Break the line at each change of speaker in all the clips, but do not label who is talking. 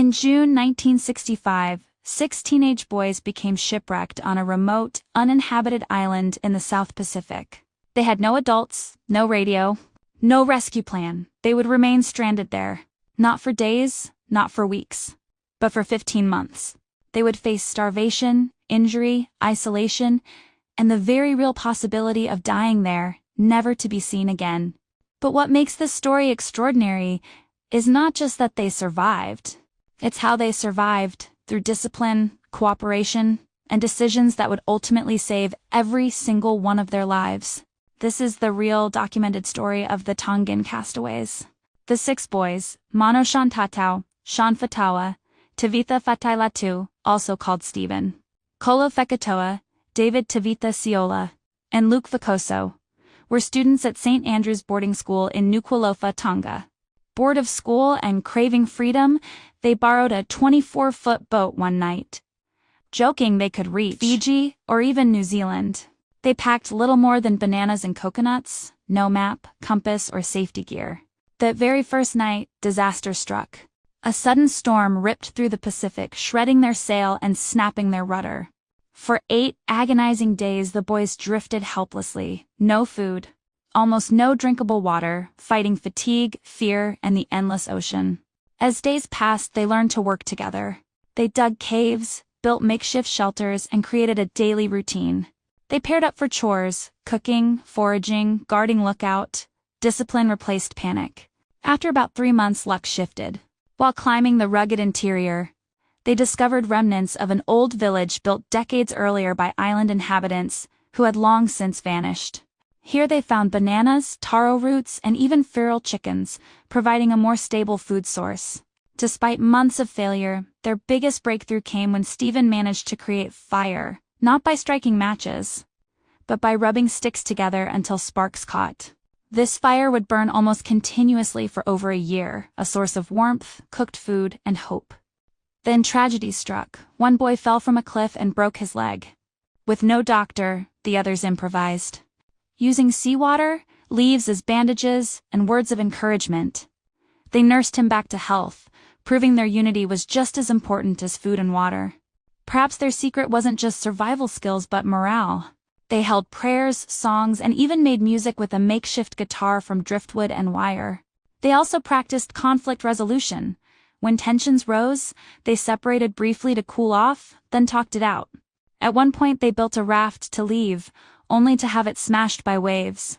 In June 1965, 6 teenage boys became shipwrecked on a remote, uninhabited island in the South Pacific. They had no adults, no radio, no rescue plan. They would remain stranded there. Not for days, not for weeks, but for 15 months. They would face starvation, injury, isolation, and the very real possibility of dying there, never to be seen again. But what makes this story extraordinary is not just that they survived. It's how they survived, through discipline, cooperation, and decisions that would ultimately save every single one of their lives. This is the real documented story of the Tongan castaways. The 6 boys, Mano Shantatau, Sean Fatawa, Tavitha Fatailatu, also called Stephen, Kolo Fekatoa, David Tavitha Siola, and Luke Vakoso, were students at St. Andrew's boarding school in Nuku'alofa, Tonga. Bored of school and craving freedom, they borrowed a 24-foot boat one night, joking they could reach Fiji or even New Zealand. They packed little more than bananas and coconuts, no map, compass, or safety gear. That very first night, disaster struck. A sudden storm ripped through the Pacific, shredding their sail and snapping their rudder. For 8 agonizing days, the boys drifted helplessly. No food, almost no drinkable water, fighting fatigue, fear, and the endless ocean. As days passed, they learned to work together. They dug caves, built makeshift shelters, and created a daily routine. They paired up for chores, cooking, foraging, guarding lookout. Discipline replaced panic. After about 3 months, luck shifted. While climbing the rugged interior, they discovered remnants of an old village built decades earlier by island inhabitants who had long since vanished. Here they found bananas, taro roots, and even feral chickens, providing a more stable food source. Despite months of failure, their biggest breakthrough came when Stephen managed to create fire, not by striking matches, but by rubbing sticks together until sparks caught. This fire would burn almost continuously for over a year, a source of warmth, cooked food, and hope. Then tragedy struck. One boy fell from a cliff and broke his leg. With no doctor, the others improvised. Using seawater, leaves as bandages, and words of encouragement, they nursed him back to health, proving their unity was just as important as food and water. Perhaps their secret wasn't just survival skills but morale. They held prayers, songs, and even made music with a makeshift guitar from driftwood and wire. They also practiced conflict resolution. When tensions rose, they separated briefly to cool off, then talked it out. At one point they built a raft to leave, only to have it smashed by waves.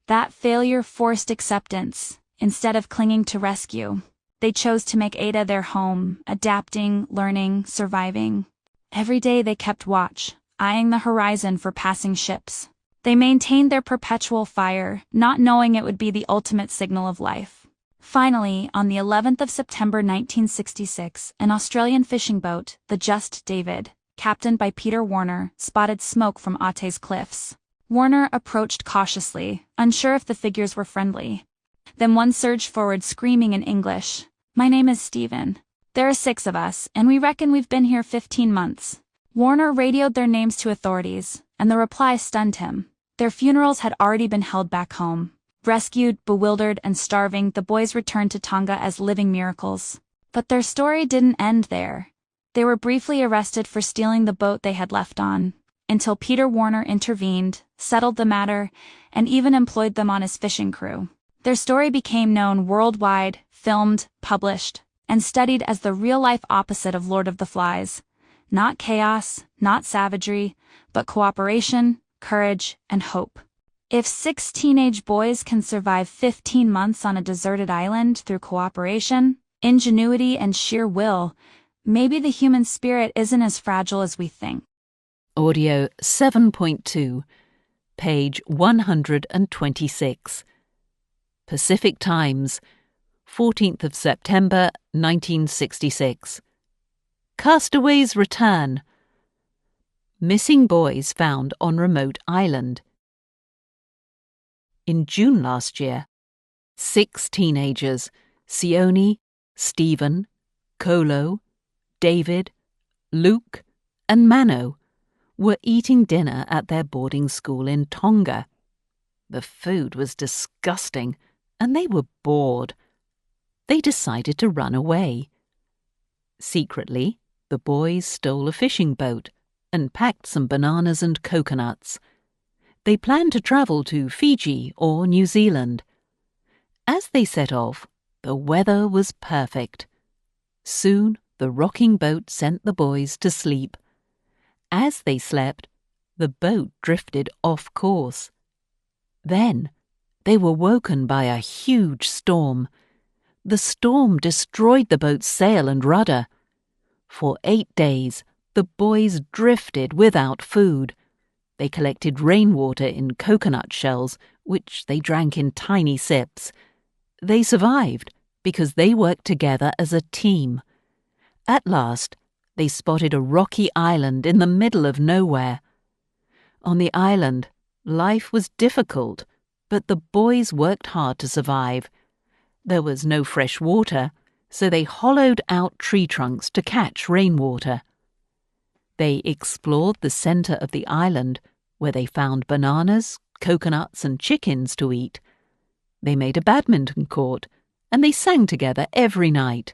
That failure forced acceptance. Instead of clinging to rescue, they chose to make Ada their home, adapting, learning, surviving. Every day they kept watch, eyeing the horizon for passing ships. They maintained their perpetual fire, not knowing it would be the ultimate signal of life. Finally, on the 11th of September 1966, an Australian fishing boat, the Just David, captained by Peter Warner, spotted smoke from Ate's cliffs. Warner approached cautiously, unsure if the figures were friendly. Then one surged forward screaming in English, "My name is Stephen. There are 6 of us, and we reckon we've been here 15 months. Warner radioed their names to authorities, and the reply stunned him. Their funerals had already been held back home. Rescued, bewildered, and starving, the boys returned to Tonga as living miracles. But their story didn't end there. They were briefly arrested for stealing the boat they had left on, until Peter Warner intervened, settled the matter, and even employed them on his fishing crew. Their story became known worldwide, filmed, published, and studied as the real-life opposite of Lord of the Flies. Not chaos, not savagery, but cooperation, courage, and hope. If 6 teenage boys can survive 15 months on a deserted island through cooperation, ingenuity, and sheer will, maybe the human spirit isn't as fragile as we think.
Audio 7.2, page 126. Pacific Times, 14th of September, 1966. Castaways return. Missing boys found on remote island. In June last year, 6 teenagers, Sione, Stephen, Kolo, David, Luke, and Mano, were eating dinner at their boarding school in Tonga. The food was disgusting, and they were bored. They decided to run away. Secretly, the boys stole a fishing boat and packed some bananas and coconuts. They planned to travel to Fiji or New Zealand. As they set off, the weather was perfect. Soon the rocking boat sent the boys to sleep. As they slept, the boat drifted off course. Then they were woken by a huge storm. The storm destroyed the boat's sail and rudder. For 8 days, the boys drifted without food. They collected rainwater in coconut shells, which they drank in tiny sips. They survived because they worked together as a team. At last, they spotted a rocky island in the middle of nowhere. On the island, life was difficult, but the boys worked hard to survive. There was no fresh water, so they hollowed out tree trunks to catch rainwater. They explored the center of the island, where they found bananas, coconuts, and chickens to eat. They made a badminton court, and they sang together every night.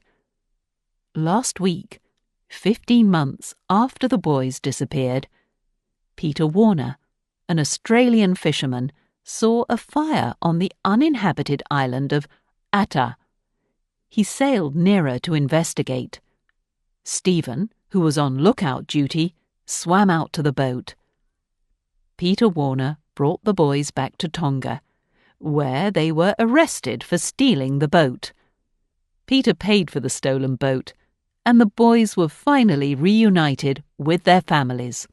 Last week, 15 months after the boys disappeared, Peter Warner, an Australian fisherman, saw a fire on the uninhabited island of Atta. He sailed nearer to investigate. Stephen, who was on lookout duty, swam out to the boat. Peter Warner brought the boys back to Tonga, where they were arrested for stealing the boat. Peter paid for the stolen boat, and the boys were finally reunited with their families.